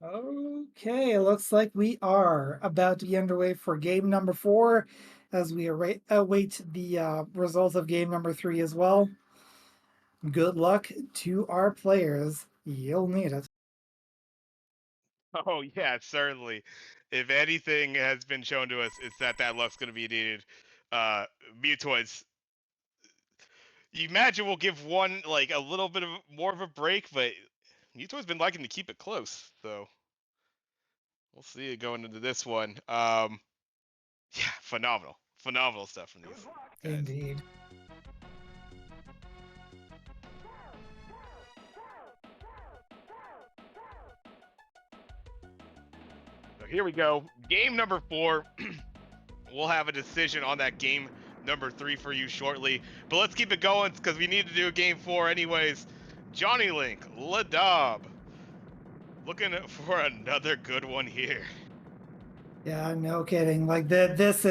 Okay, it looks like we are about to be underway for game number four as we await the results of game number three as well. Good luck to our players. You'll need it. Oh yeah, certainly. If anything has been shown to us, it's that that luck's going to be needed. Uh, Mutoids, you imagine we'll give one like a little bit of more of a break, but Mutoid's been liking to keep it close, so we'll see it going into this one. Yeah, phenomenal stuff from these guys. Indeed. So here we go, game number four. We'll have a decision on that game number three for you shortly. But let's keep it going because we need to do game four anyways. JonnyLink, Ladob, looking for another good one here. Yeah, no kidding. Like this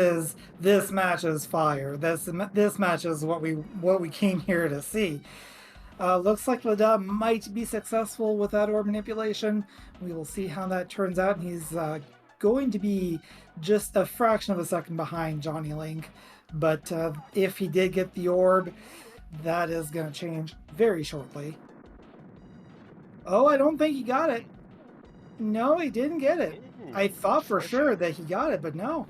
match is fire. This match is what we came here to see. Looks like Ladob might be successful with that orb manipulation. We will see how that turns out. He's going to be just a fraction of a second behind JonnyLink, but if he did get the orb, that is going to change very shortly. Oh, I don't think he got it. No, he didn't get it. Ooh, I thought for sure unfortunate. that he got it, but no.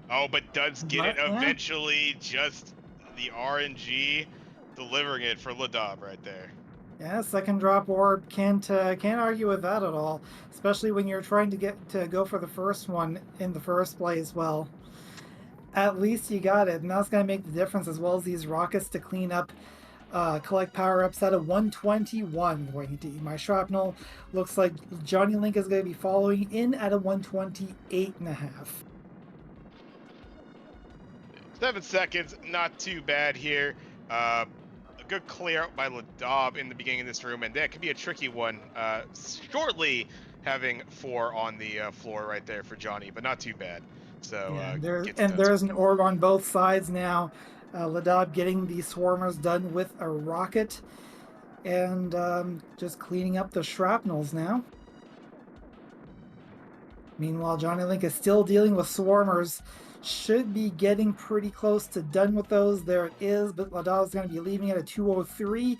Oh, but does get it But yeah, eventually. Just the RNG delivering it for Ladob right there. yeah, second drop orb can't argue with that at all. Especially when you're trying to get to go for the first one in the first place. Well, at least you got it, and that's gonna make the difference as well as these rockets to clean up, collect power ups at a 121. Going to eat my shrapnel. Looks like JonnyLink is gonna be following in at a 128 and a half. 7 seconds, not too bad here. A good clear out by Ladob in the beginning of this room, and that could be a tricky one. Shortly having four on the floor right there for Johnny, but not too bad. So Yeah, gets it done. there's an orb on both sides now. Ladob getting the swarmers done with a rocket and just cleaning up the shrapnels now. Meanwhile, JonnyLink is still dealing with swarmers. Should be getting pretty close to done with those. There it is, but Ladob's going to be leaving at a 203.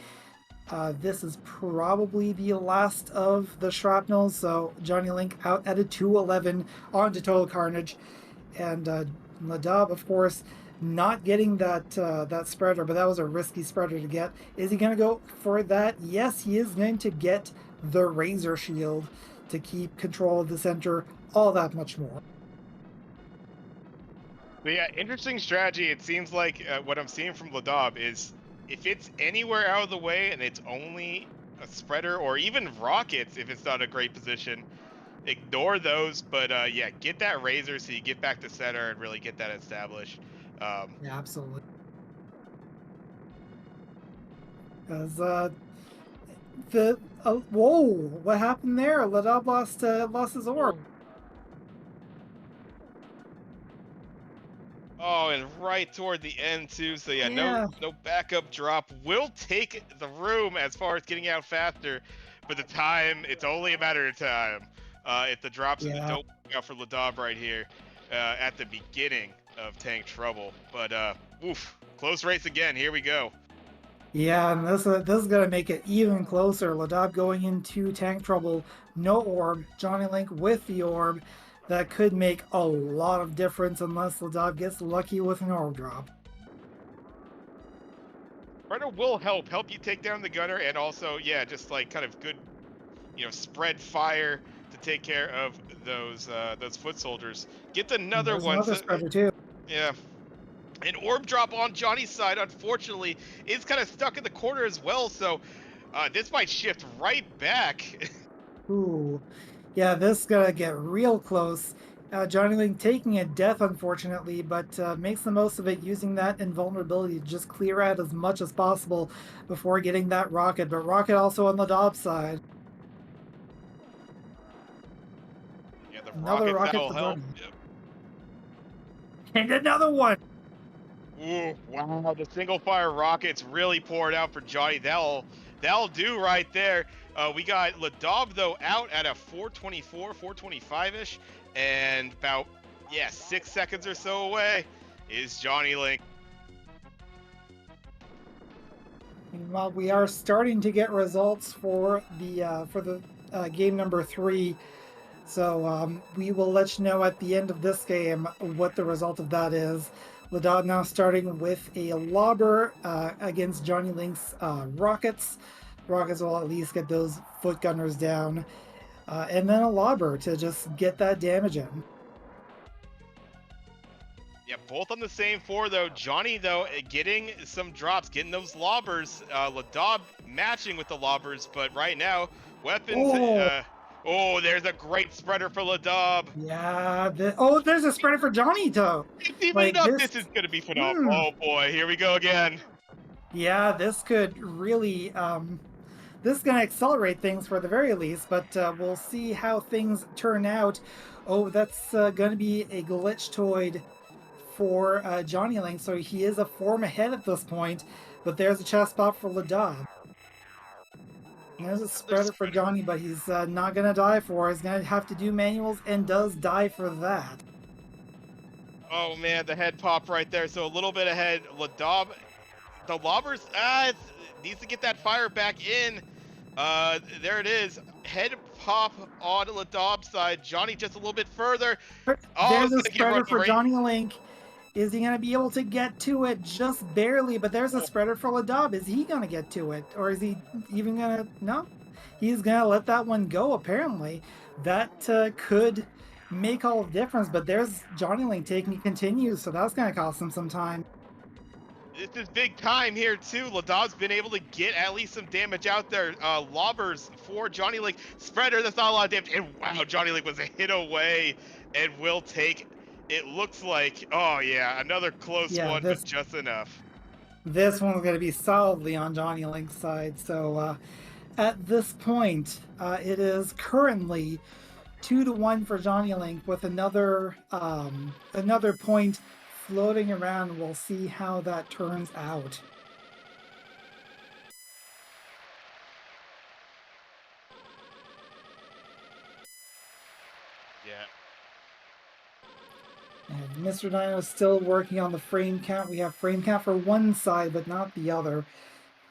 This is probably the last of the shrapnels, so JonnyLink out at a 211 on to Total Carnage. And Ladob, of course, not getting that spreader, but that was a risky spreader to get. Is he going to go for that? Yes, he is going to get the Razor Shield to keep control of the center all that much more. But yeah, interesting strategy. It seems like what I'm seeing from Ladob is if it's anywhere out of the way and it's only a spreader or even rockets, if it's not a great position, ignore those. But yeah, get that razor so you get back to center and really get that established. Yeah, absolutely. Because the whoa, what happened there? Ladob lost his orb. Oh, oh, and right toward the end too. So yeah, no Yeah, no backup drop. Will take the room as far as getting out faster, but the time, it's only a matter of time. If the drops in the yeah. don't work out for Ladob right here at the beginning of Tank Trouble. But oof, close race again. Here we go. Yeah, and this is gonna make it even closer. Ladob going into tank trouble, no orb. JonnyLink with the orb. That could make a lot of difference unless Ladob gets lucky with an orb drop. Runner will help you take down the gunner, and also yeah, just like kind of good, spread fire to take care of those foot soldiers. Get And another there's one. another So spreader too. yeah, an orb drop on Johnny's side, unfortunately, is kind of stuck in the corner as well. So this might shift right back. Ooh, yeah, this is gonna get real close. JonnyLink taking a death, unfortunately, but makes the most of it using that invulnerability to just clear out as much as possible before getting that rocket. But rocket also on Ladob's side. Yeah, the Another rockets rocket that'll for help. Johnny. Yep. And another one! Ooh, wow, the single fire rockets really poured out for Johnny. That'll That'll do right there. We got Ladob though out at a 424, 425-ish, and about 6 seconds or so away is JonnyLink. Meanwhile, we are starting to get results for the game number 3. So we will let you know at the end of this game what the result of that is. Ladob now starting with a lobber against JonnyLink's rockets. Rockets will at least get those foot gunners down. And then a lobber to just get that damage in. Yeah, both on the same floor though. Johnny though getting some drops, getting those lobbers. Ladob matching with the lobbers, but right now weapons. Oh, Oh, there's a great spreader for Ladob. yeah. There's a spreader for Johnny, though. It's evening Like up. this. This is gonna be phenomenal. Oh boy, here we go again. Yeah, this could really this is going to accelerate things for the very least, but we'll see how things turn out. Oh, that's going to be a glitchtoid for JonnyLink, so he is a form ahead at this point, but there's a chest spot for Ladob. There's a Another spreader for spreader. Johnny, but he's not going to die for it. He's going to have to do manuals and does die for that. Oh man, the head pop right there. So a little bit ahead. Ladob, the lobbers, needs to get that fire back in. There it is. Head pop on Ladob's side. Johnny just a little bit further. Oh, There's it's a gonna get spreader run for over. JonnyLink. Is he going to be able to get to it just barely? But there's a spreader for Ladob. Is he going to get to it? Or is he even going to... No. He's going to let that one go, apparently. That could make all the difference. But there's JonnyLink taking it continues, so that's going to cost him some time. This is big time here too. Ladob's been able to get at least some damage out there. Lobbers for JonnyLink. Spreader, that's not a lot of damage. And wow, JonnyLink was a hit away and will take, it looks like, oh yeah, another close Yeah, one, but just enough. this one's going to be solidly on JonnyLink's side. So at this point, it is currently 2-1 for JonnyLink with another point floating around. We'll see how that turns out. Yeah. And Mr. Dino is still working on the frame count. We have frame count for one side, but not the other.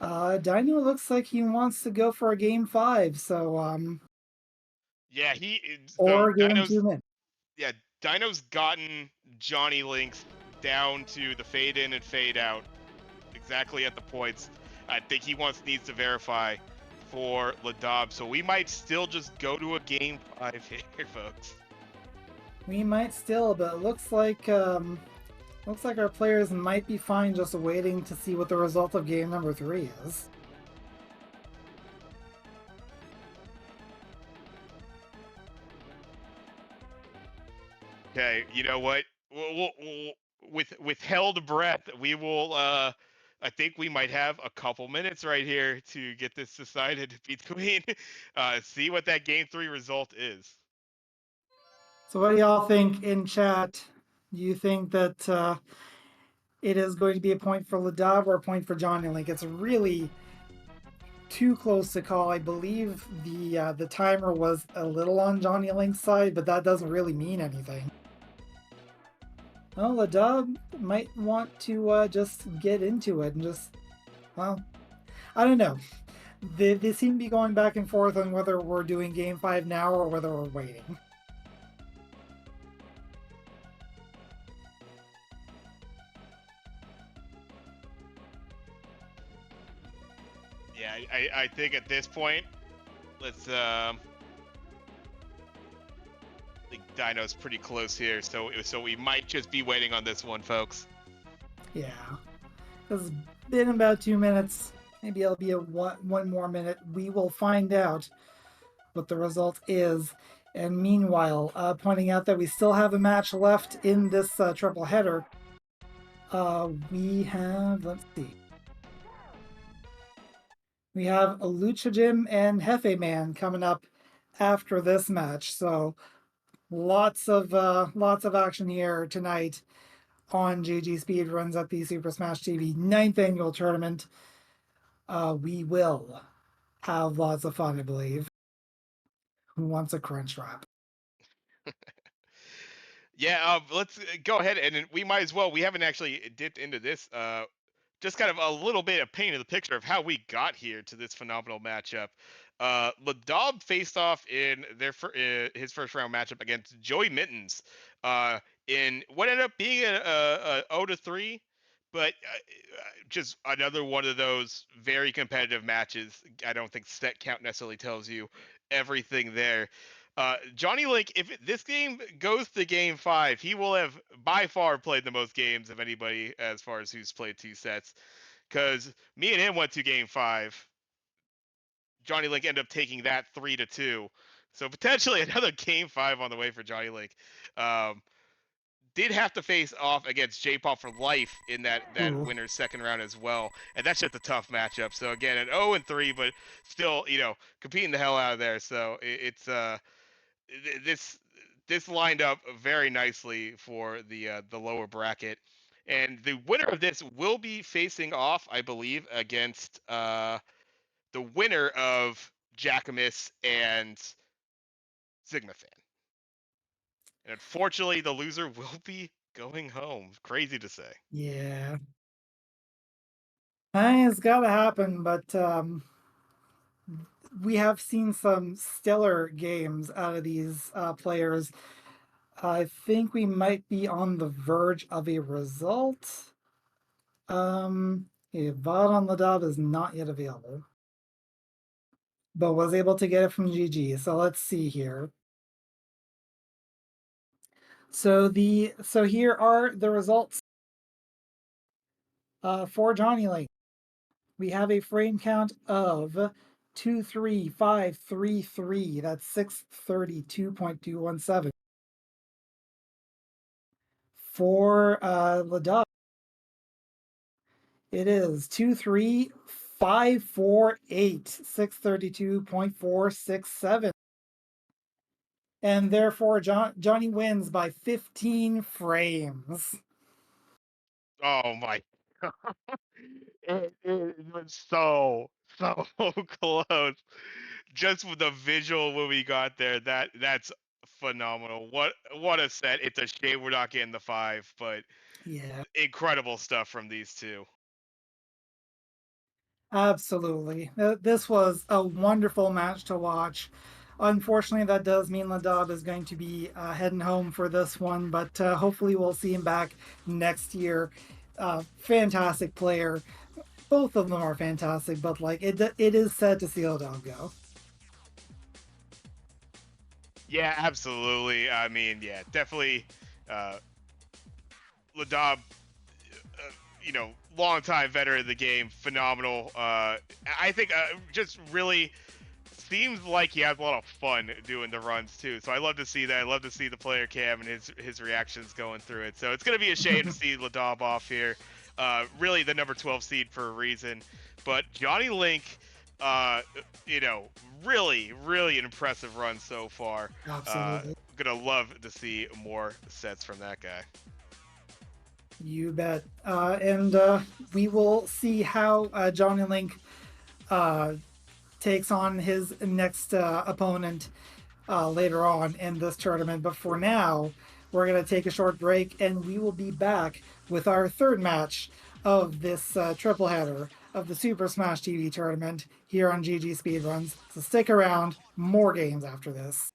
Dino looks like he wants to go for a game 5, so Yeah, so or give him Dino's, 2 minutes. yeah, Dino's gotten JonnyLink's down to the fade in and fade out exactly at the points. I think he needs to verify for Ladob, so we might still just go to a game 5 here, folks. We might still, but it looks like our players might be fine just waiting to see what the result of game number 3 is. Okay, you know what? With held breath, we will. I think we might have a couple minutes right here to get this decided between. See what that game 3 result is. So, what do y'all think in chat? Do you think that it is going to be a point for Ladob or a point for JonnyLink? It's really too close to call. I believe the timer was a little on JonnyLink's side, but that doesn't really mean anything. Well, Ladob might want to just get into it and just, well, I don't know. They seem to be going back and forth on whether we're doing game 5 now or whether we're waiting. Yeah, I think at this point, let's. I think Dino's pretty close here, so we might just be waiting on this one, folks. Yeah. It's been about 2 minutes. Maybe it'll be one more minute. We will find out what the result is. And meanwhile, pointing out that we still have a match left in this triple header. We have, let's see. We have a Lucha Gym and Hefe Man coming up after this match. So lots of action here tonight on GG Speedruns at the Super Smash TV 9th annual tournament. We will have lots of fun, I believe. Who wants a crunch wrap? Yeah, let's go ahead and we might as well. We haven't actually dipped into this. Just kind of a little bit of paint of the picture of how we got here to this phenomenal matchup. Ladob faced off in his first round matchup against Joey Mittens in what ended up being a 0 to 3, but just another one of those very competitive matches. I don't think set count necessarily tells you everything there. JonnyLink, if this game goes to game 5, he will have by far played the most games of anybody as far as who's played 2 sets. Because me and him went to game 5. JonnyLink ended up taking that 3 to 2. So potentially another game 5 on the way for JonnyLink. Um, did have to face off against J-Pop for life in that Ooh, winner's second round as well, and that's just a tough matchup. So again, an 0 and 3, but still, competing the hell out of there. So it's this this lined up very nicely for the lower bracket, and the winner of this will be facing off, I believe, against the winner of Jackamus and Sigma Fan. And unfortunately, the loser will be going home. Crazy to say. yeah. It's gotta happen, but we have seen some stellar games out of these players. I think we might be on the verge of a result. Yeah, VOD on Ladob is not yet available, but was able to get it from GG. So let's see here. So here are the results for JonnyLink. We have a frame count of 23533. That's 632.217. For Ladob, it is 23548, 632.467. And therefore, Johnny wins by 15 frames. Oh my! It was so close. Just with the visual when we got there, that's phenomenal. What a set! It's a shame we're not getting the 5, but Yeah, incredible stuff from these two. absolutely. This was a wonderful match to watch. Unfortunately, that does mean Ladob is going to be heading home for this one, but hopefully we'll see him back next year. Fantastic player. Both of them are fantastic, but like it is sad to see Ladob go. Yeah, absolutely. I mean, yeah, definitely. Uh, Ladob, longtime veteran of the game, phenomenal. I think just really seems like he has a lot of fun doing the runs too. So I love to see that. I love to see the player cam and his reactions going through it. So it's gonna be a shame to see Ladob off here. Really the number 12 seed for a reason. But JonnyLink, uh, you know, really an impressive run so far. Absolutely. Gonna love to see more sets from that guy. You bet. And we will see how JonnyLink uh, takes on his next opponent later on in this tournament. But for now, we're going to take a short break and we will be back with our third match of this triple header of the Super Smash TV tournament here on GG Speedruns. So stick around, more games after this.